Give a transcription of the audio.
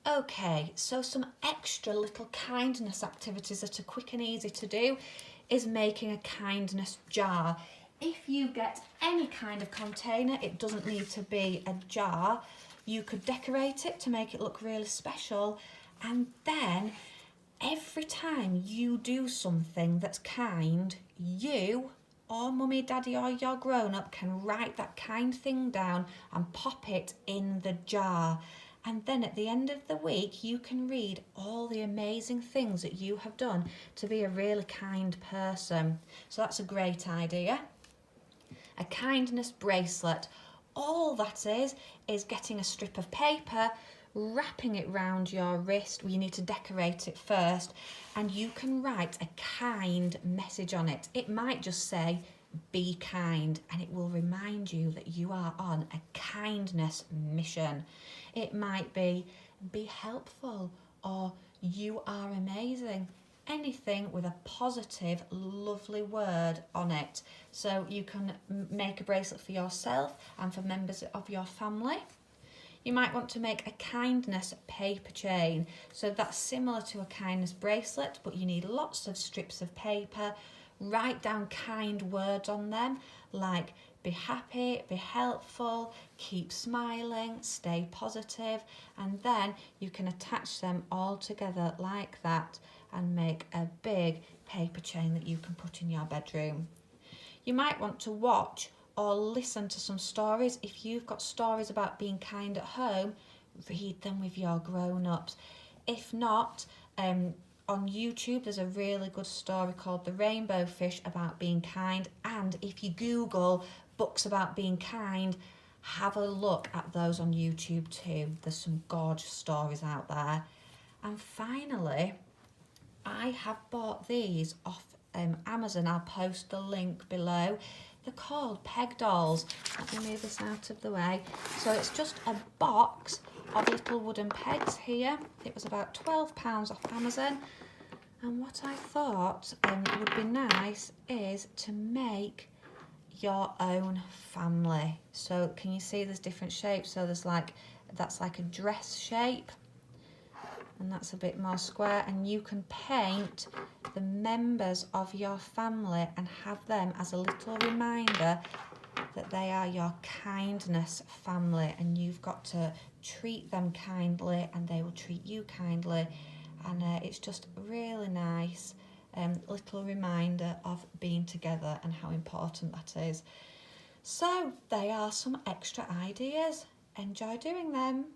Okay, so some extra little kindness activities that are quick and easy to do is making a kindness jar. If you get any kind of container, it doesn't need to be a jar, you could decorate it to make it look really special, and then every time you do something that's kind, you or mummy, daddy or your grown-up can write that kind thing down and pop it in the jar. And then at the end of the week, you can read all the amazing things that you have done to be a really kind person. So that's a great idea. A kindness bracelet. All that is getting a strip of paper, wrapping it round your wrist. You need to decorate it first, and you can write a kind message on it. It might just say, be kind, and it will remind you that you are on a kindness mission. It might be helpful, or you are amazing. Anything with a positive, lovely word on it. So you can make a bracelet for yourself and for members of your family. You might want to make a kindness paper chain. So that's similar to a kindness bracelet, but you need lots of strips of paper. Write down kind words on them, like be happy, be helpful, keep smiling, stay positive, and then you can attach them all together like that and make a big paper chain that you can put in your bedroom. You might want to watch or listen to some stories. If you've got stories about being kind at home, read them with your grown-ups. If not, on YouTube there's a really good story called The Rainbow Fish about being kind, and if you Google books about being kind, have a look at those on YouTube too. There's some gorgeous stories out there. And finally, I have bought these off Amazon. I'll post the link below. They're called peg dolls. Let me move this out of the way. So it's just a box of little wooden pegs here. It was about £12 off Amazon. And what I thought would be nice is to make your own family. So can you see there's different shapes? So there's that's like a dress shape, and that's a bit more square, and you can paint the members of your family and have them as a little reminder that they are your kindness family, and you've got to treat them kindly and they will treat you kindly, and it's just really nice little reminder of being together and how important that is. So they are some extra ideas. Enjoy doing them.